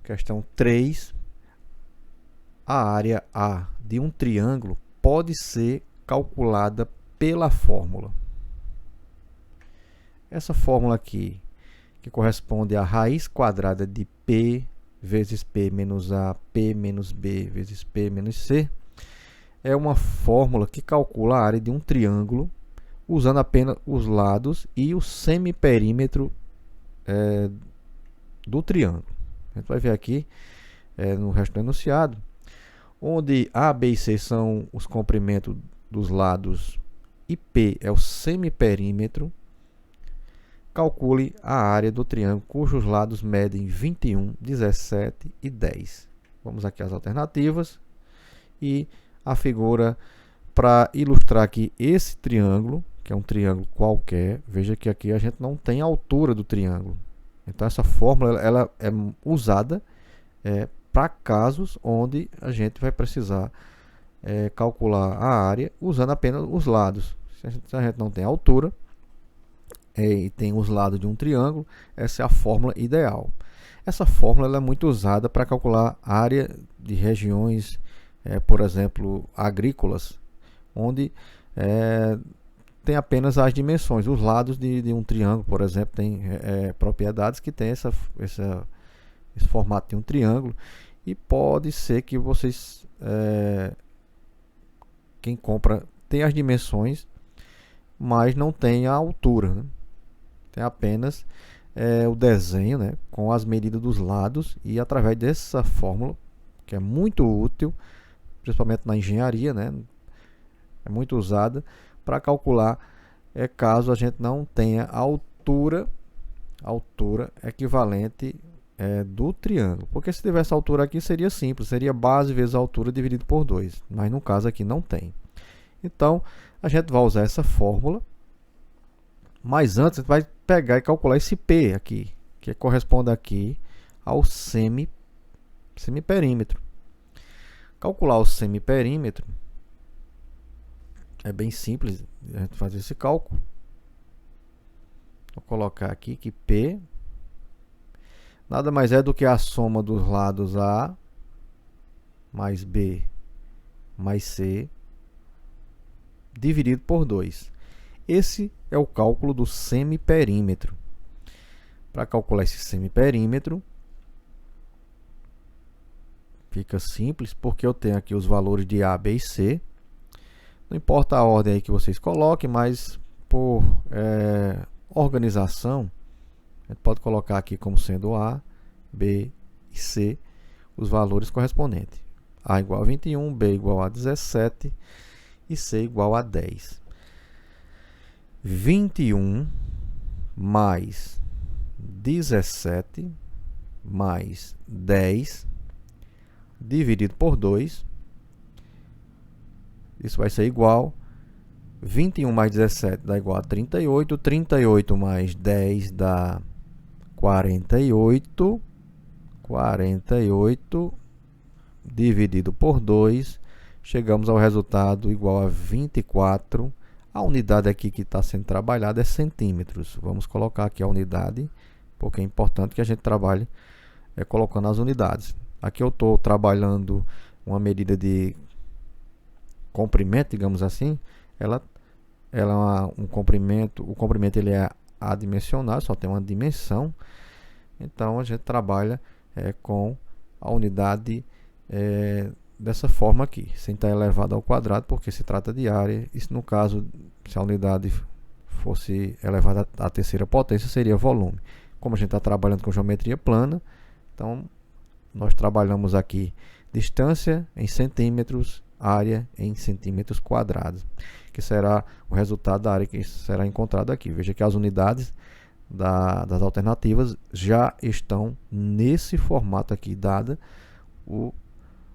Questão 3. A área A de um triângulo pode ser calculada pela fórmula. Essa fórmula aqui, que corresponde à raiz quadrada de P vezes P menos A, P menos B vezes P menos C, é uma fórmula que calcula a área de um triângulo usando apenas os lados e o semiperímetro do triângulo. A gente vai ver aqui no resto do enunciado, onde A, B e C são os comprimentos dos lados e P é o semiperímetro. Calcule a área do triângulo cujos lados medem 21, 17 e 10. Vamos aqui às alternativas e a figura para ilustrar aqui esse triângulo, que é um triângulo qualquer. Veja que aqui a gente não tem a altura do triângulo. Então essa fórmula ela é usada para casos onde a gente vai precisar calcular a área usando apenas os lados. Se a gente não tem a altura e tem os lados de um triângulo, essa é a fórmula ideal. Essa fórmula ela é muito usada para calcular a área de regiões, por exemplo, agrícolas, onde tem apenas as dimensões. Os lados de um triângulo, por exemplo, tem propriedades que tem esse formato de um triângulo, e pode ser que vocês, quem compra, tem as dimensões, mas não tem a altura, né? Tem apenas o desenho, né, com as medidas dos lados, e através dessa fórmula, que é muito útil, principalmente na engenharia, né, é muito usada para calcular caso a gente não tenha a altura equivalente do triângulo. Porque se tivesse a altura aqui seria simples, seria base vezes a altura dividido por 2, mas no caso aqui não tem. Então a gente vai usar essa fórmula, mas antes a gente vai pegar e calcular esse P aqui, que corresponde aqui ao semiperímetro. Calcular o semiperímetro é bem simples a gente fazer esse cálculo. Vou colocar aqui que P nada mais é do que a soma dos lados A mais B mais C dividido por 2. Esse é o cálculo do semiperímetro. Para calcular esse semiperímetro, fica simples, porque eu tenho aqui os valores de A, B e C. Não importa a ordem aí que vocês coloquem, mas por organização, a gente pode colocar aqui como sendo A, B e C os valores correspondentes. A igual a 21, B igual a 17 e C igual a 10. 21 mais 17 mais 10 dividido por 2. Isso vai ser igual. 21 mais 17 dá igual a 38. 38 mais 10 dá 48. 48 dividido por 2. Chegamos ao resultado igual a 24. A unidade aqui que está sendo trabalhada é centímetros. Vamos colocar aqui a unidade, porque é importante que a gente trabalhe colocando as unidades. Aqui eu estou trabalhando uma medida de comprimento, digamos assim. Ela é um comprimento. O comprimento ele é adimensional, só tem uma dimensão. Então a gente trabalha com a unidade dessa forma aqui, sem estar elevado ao quadrado, porque se trata de área. Isso no caso, se a unidade fosse elevada à terceira potência, seria volume. Como a gente está trabalhando com geometria plana, então nós trabalhamos aqui distância em centímetros, área em centímetros quadrados, que será o resultado da área que será encontrado aqui. Veja que as unidades das alternativas já estão nesse formato aqui, dada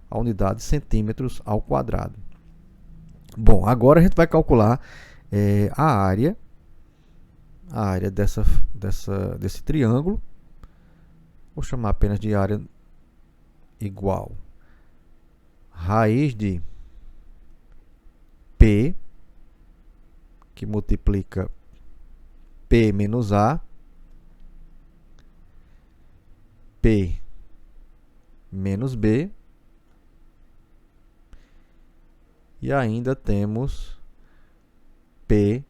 a unidade centímetros ao quadrado. Bom, agora a gente vai calcular a área desse triângulo. Vou chamar apenas de área igual raiz de P, que multiplica P menos A, P menos B. E ainda temos P,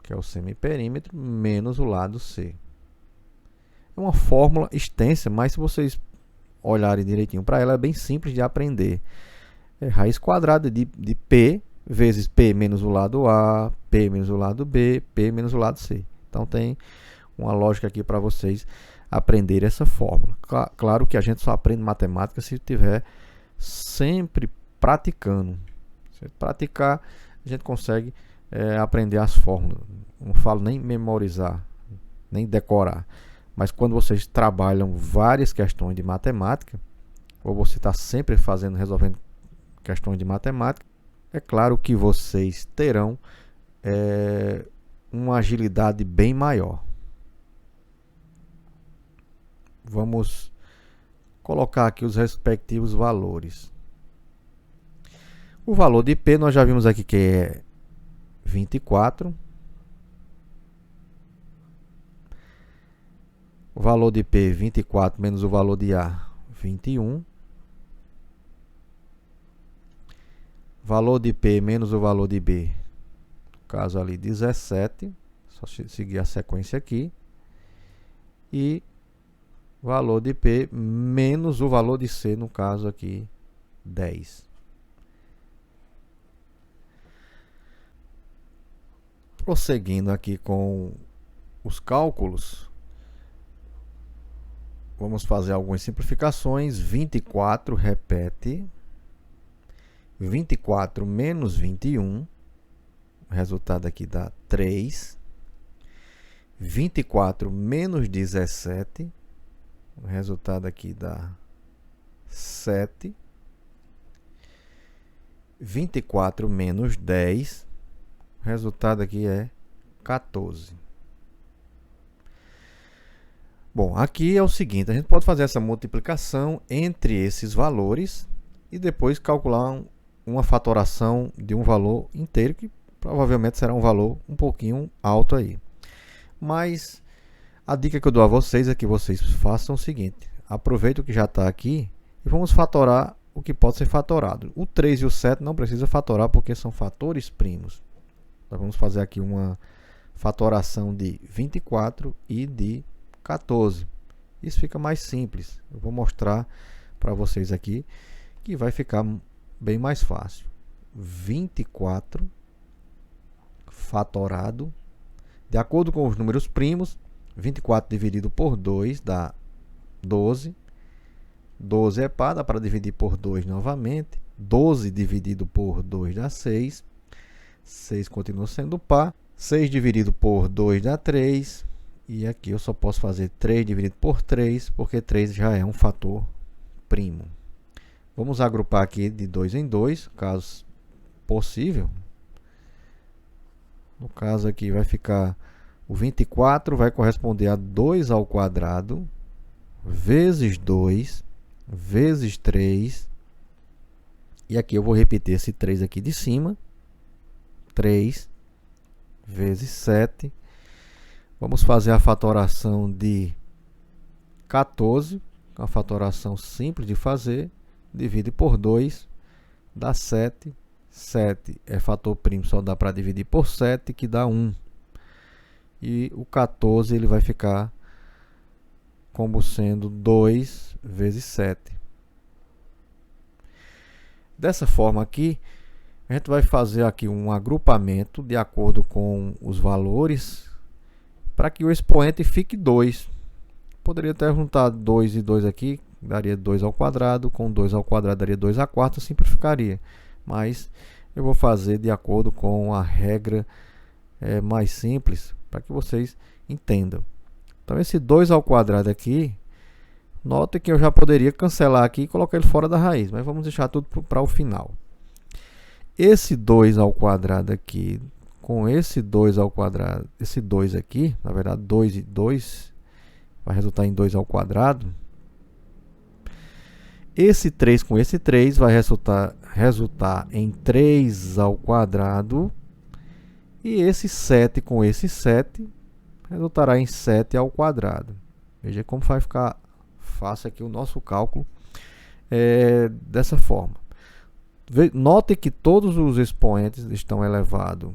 que é o semiperímetro, menos o lado C. É uma fórmula extensa, mas se vocês olharem direitinho para ela, é bem simples de aprender. É raiz quadrada de P vezes P menos o lado A, P menos o lado B, P menos o lado C. Então tem uma lógica aqui para vocês aprenderem essa fórmula. Claro que a gente só aprende matemática se estiver sempre praticando. Se praticar, a gente consegue aprender as fórmulas. Não falo nem memorizar, nem decorar. Mas quando vocês trabalham várias questões de matemática, ou você está sempre resolvendo questões de matemática, é claro que vocês terão uma agilidade bem maior. Vamos colocar aqui os respectivos valores. O valor de P nós já vimos aqui que é 24. O valor de P, 24, menos o valor de A, 21. Valor de P menos o valor de B, no caso ali 17. Só seguir a sequência aqui. E valor de P menos o valor de C, no caso aqui 10. Prosseguindo aqui com os cálculos, vamos fazer algumas simplificações. 24 repete. 24 menos 21, o resultado aqui dá 3. 24 menos 17, o resultado aqui dá 7. 24 menos 10, o resultado aqui é 14. Bom, aqui é o seguinte, a gente pode fazer essa multiplicação entre esses valores e depois calcular uma fatoração de um valor inteiro, que provavelmente será um valor um pouquinho alto aí. Mas a dica que eu dou a vocês é que vocês façam o seguinte: aproveita o que já está aqui e vamos fatorar o que pode ser fatorado. O 3 e o 7 não precisa fatorar porque são fatores primos. Nós vamos fazer aqui uma fatoração de 24 e de 14. Isso fica mais simples. Eu vou mostrar para vocês aqui que vai ficar bem mais fácil. 24 fatorado, de acordo com os números primos, 24 dividido por 2 dá 12. 12 é par, dá para dividir por 2 novamente. 12 dividido por 2 dá 6. 6 continua sendo par. 6 dividido por 2 dá 3. E aqui eu só posso fazer 3 dividido por 3, porque 3 já é um fator primo. Vamos agrupar aqui de 2 em 2, caso possível. No caso aqui vai ficar o 24 vai corresponder a 2 ao quadrado vezes 2 vezes 3. E aqui eu vou repetir esse 3 aqui de cima. 3 vezes 7. Vamos fazer a fatoração de 14, uma fatoração simples de fazer. Divide por 2, dá 7. 7 é fator primo, só dá para dividir por 7, que dá 1. E o 14 ele vai ficar como sendo 2 vezes 7. Dessa forma aqui, a gente vai fazer aqui um agrupamento de acordo com os valores, para que o expoente fique 2. Poderia ter juntado 2 e 2 aqui, daria 2 ao quadrado, com 2 ao quadrado daria 2 à quarta, simplificaria. Mas eu vou fazer de acordo com a regra mais simples, para que vocês entendam. Então esse 2 ao quadrado aqui, nota que eu já poderia cancelar aqui e colocar ele fora da raiz, mas vamos deixar tudo para o final. Esse 2 ao quadrado aqui, com esse 2 ao quadrado, esse 2 aqui, na verdade 2 e 2, vai resultar em 2 ao quadrado. Esse 3 com esse 3 vai resultar em 3 ao quadrado. E esse 7 com esse 7 resultará em 7 ao quadrado. Veja como vai ficar faça aqui o nosso cálculo dessa forma. Note que todos os expoentes estão elevados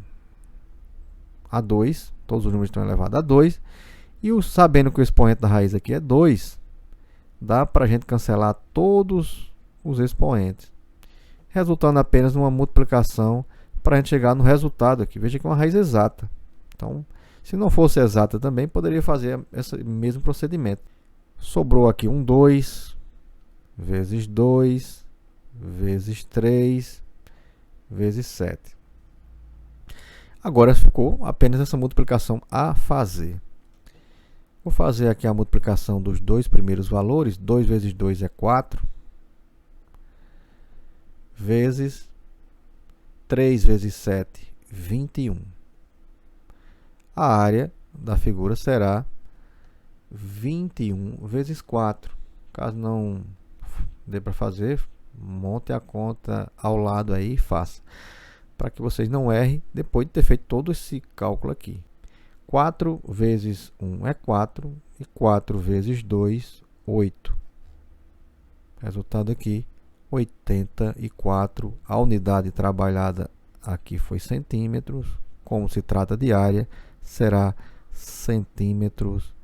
a 2, todos os números estão elevados a 2, e sabendo que o expoente da raiz aqui é 2, dá para a gente cancelar todos os expoentes, resultando apenas numa multiplicação para a gente chegar no resultado aqui. Veja que é uma raiz exata. Então, se não fosse exata também, poderia fazer esse mesmo procedimento. Sobrou aqui um 2, vezes 2, vezes 3, vezes 7. Agora ficou apenas essa multiplicação a fazer. Vou fazer aqui a multiplicação dos dois primeiros valores. 2 vezes 2 é 4, vezes 3 vezes 7, 21. A área da figura será 21 vezes 4. Caso não dê para fazer, monte a conta ao lado aí e faça, para que vocês não errem depois de ter feito todo esse cálculo aqui. 4 vezes 1 é 4, e 4 vezes 2, 8. Resultado aqui, 84. A unidade trabalhada aqui foi centímetros. Como se trata de área, será centímetros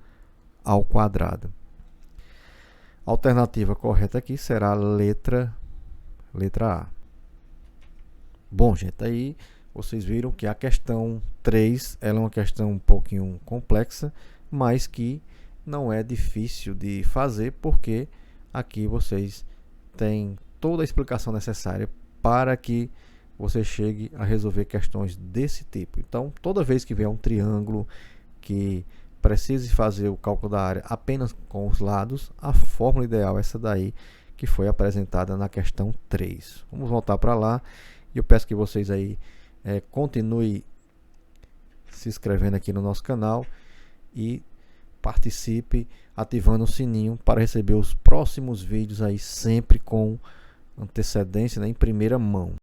ao quadrado. A alternativa correta aqui será a letra A. Bom, gente, aí vocês viram que a questão 3 ela é uma questão um pouquinho complexa, mas que não é difícil de fazer, porque aqui vocês têm toda a explicação necessária para que você chegue a resolver questões desse tipo. Então, toda vez que vier um triângulo que precise fazer o cálculo da área apenas com os lados, a fórmula ideal é essa daí que foi apresentada na questão 3. Vamos voltar para lá e eu peço que vocês aí continue se inscrevendo aqui no nosso canal e participe ativando o sininho para receber os próximos vídeos aí sempre com antecedência, né, em primeira mão.